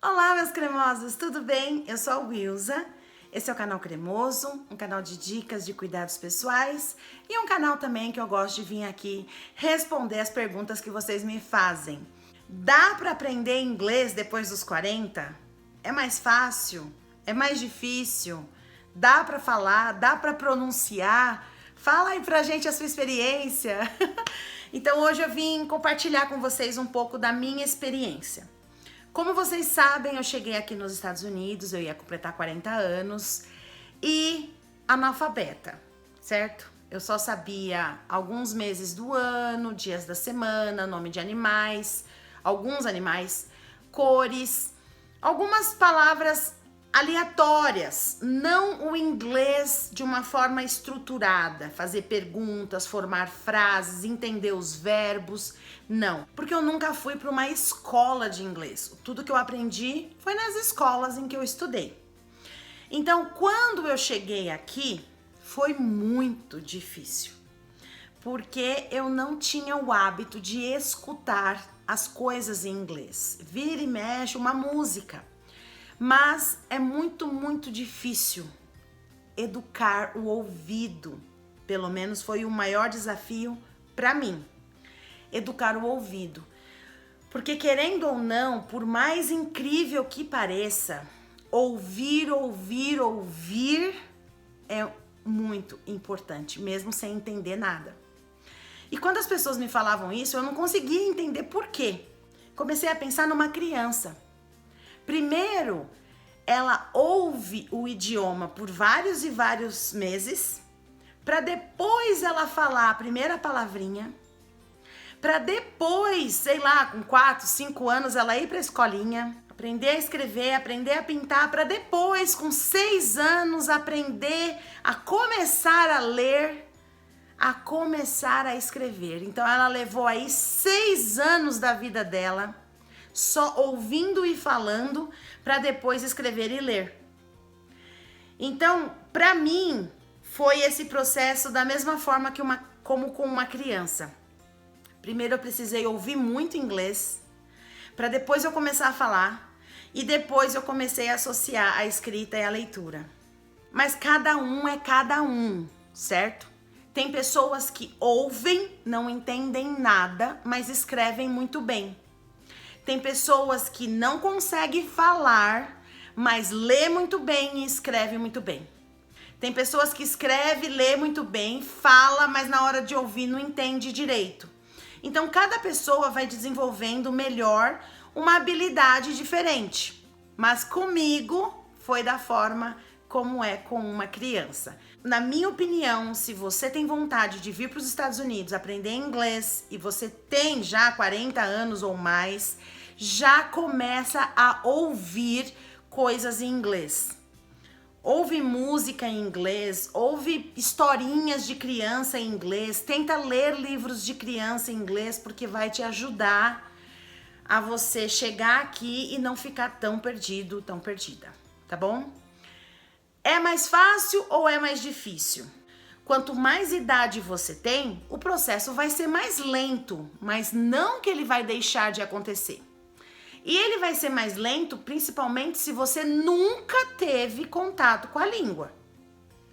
Olá, meus cremosos, tudo bem? Eu sou a Wilza. Esse é o canal Cremoso, um canal de dicas de cuidados pessoais e um canal também que eu gosto de vir aqui responder as perguntas que vocês me fazem. Dá para aprender inglês depois dos 40? É mais fácil? É mais difícil? Dá para falar? Dá para pronunciar? Fala aí pra gente a sua experiência. Então hoje eu vim compartilhar com vocês um pouco da minha experiência. Como vocês sabem, eu cheguei aqui nos Estados Unidos, eu ia completar 40 anos e analfabeta, certo? Eu só sabia alguns meses do ano, dias da semana, nome de animais, alguns animais, cores, algumas palavras aleatórias, não o inglês de uma forma estruturada, fazer perguntas, formar frases, entender os verbos, não. Porque eu nunca fui para uma escola de inglês. Tudo que eu aprendi foi nas escolas em que eu estudei. Então, quando eu cheguei aqui, foi muito difícil, porque eu não tinha o hábito de escutar as coisas em inglês. Vira e mexe uma música. Mas é muito difícil educar o ouvido. Pelo menos foi o maior desafio para mim. Educar o ouvido. Porque querendo ou não, por mais incrível que pareça, ouvir é muito importante, mesmo sem entender nada. E quando as pessoas me falavam isso, eu não conseguia entender por quê. Comecei a pensar numa criança. Primeiro, ela ouve o idioma por vários e vários meses, para depois ela falar a primeira palavrinha, para depois, sei lá, com 4, 5 anos, ela ir para a escolinha, aprender a escrever, aprender a pintar, para depois, com 6 anos, aprender a começar a ler, a começar a escrever. Então, ela levou aí 6 anos da vida dela só ouvindo e falando para depois escrever e ler. Então, para mim, foi esse processo da mesma forma que como com uma criança. Primeiro eu precisei ouvir muito inglês, para depois eu começar a falar, e depois eu comecei a associar a escrita e a leitura. Mas cada um é cada um, certo? Tem pessoas que ouvem, não entendem nada, mas escrevem muito bem. Tem pessoas que não conseguem falar, mas lê muito bem e escreve muito bem. Tem pessoas que escreve, lê muito bem, fala, mas na hora de ouvir não entende direito. Então, cada pessoa vai desenvolvendo melhor uma habilidade diferente. Mas comigo foi da forma como é com uma criança. Na minha opinião, se você tem vontade de vir para os Estados Unidos aprender inglês e você tem já 40 anos ou mais, já começa a ouvir coisas em inglês. Ouve música em inglês, ouve historinhas de criança em inglês, tenta ler livros de criança em inglês, porque vai te ajudar a você chegar aqui e não ficar tão perdido, tão perdida, tá bom? É mais fácil ou é mais difícil? Quanto mais idade você tem, o processo vai ser mais lento, mas não que ele vai deixar de acontecer. E ele vai ser mais lento, principalmente se você nunca teve contato com a língua.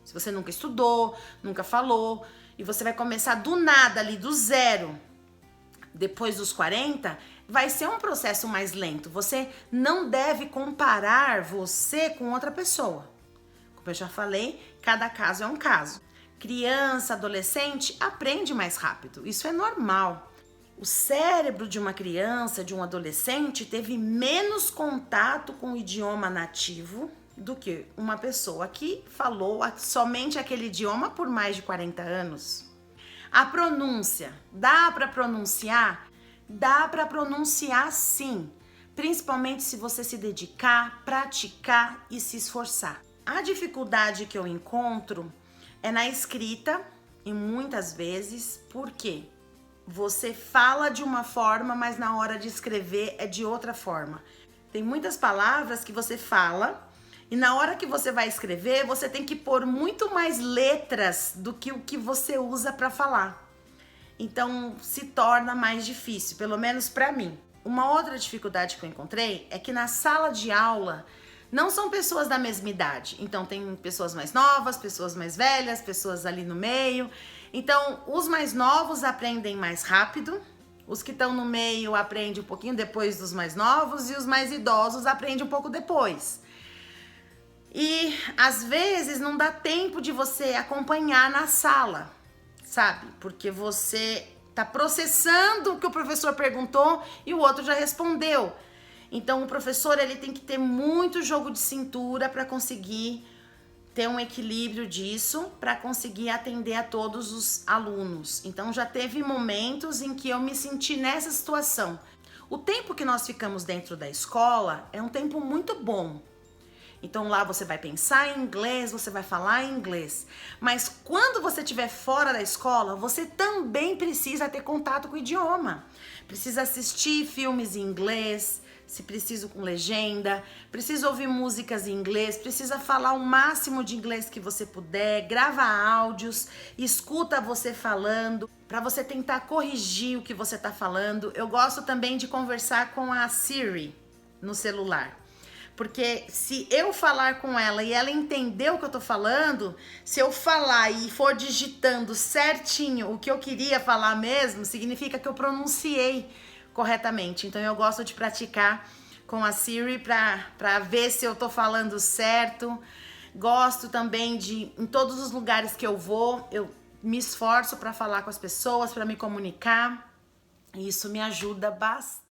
Se você nunca estudou, nunca falou, e você vai começar do nada ali, do zero, depois dos 40, vai ser um processo mais lento. Você não deve comparar você com outra pessoa. Como eu já falei, cada caso é um caso. Criança, adolescente, aprende mais rápido. Isso é normal. O cérebro de uma criança, de um adolescente, teve menos contato com o idioma nativo do que uma pessoa que falou somente aquele idioma por mais de 40 anos. A pronúncia, dá para pronunciar? Dá para pronunciar sim, principalmente se você se dedicar, praticar e se esforçar. A dificuldade que eu encontro é na escrita, e muitas vezes, por quê? Você fala de uma forma, mas na hora de escrever é de outra forma. Tem muitas palavras que você fala e na hora que você vai escrever, você tem que pôr muito mais letras do que o que você usa para falar. Então, se torna mais difícil, pelo menos para mim. Uma outra dificuldade que eu encontrei é que na sala de aula não são pessoas da mesma idade. Então tem pessoas mais novas, pessoas mais velhas, pessoas ali no meio. Então os mais novos aprendem mais rápido, os que estão no meio aprendem um pouquinho depois dos mais novos e os mais idosos aprendem um pouco depois. E às vezes não dá tempo de você acompanhar na sala, sabe? Porque você tá processando o que o professor perguntou e o outro já respondeu. Então o professor ele tem que ter muito jogo de cintura para conseguir ter um equilíbrio disso, para conseguir atender a todos os alunos. Então já teve momentos em que eu me senti nessa situação. O tempo que nós ficamos dentro da escola é um tempo muito bom. Então lá você vai pensar em inglês, você vai falar em inglês. Mas quando você estiver fora da escola, você também precisa ter contato com o idioma. Precisa assistir filmes em inglês, se preciso com legenda, precisa ouvir músicas em inglês, precisa falar o máximo de inglês que você puder, grava áudios, escuta você falando, para você tentar corrigir o que você está falando. Eu gosto também de conversar com a Siri no celular. Porque se eu falar com ela e ela entender o que eu tô falando, se eu falar e for digitando certinho o que eu queria falar mesmo, significa que eu pronunciei corretamente. Então eu gosto de praticar com a Siri para ver se eu tô falando certo. Gosto também de, em todos os lugares que eu vou, eu me esforço para falar com as pessoas, para me comunicar. E isso me ajuda bastante.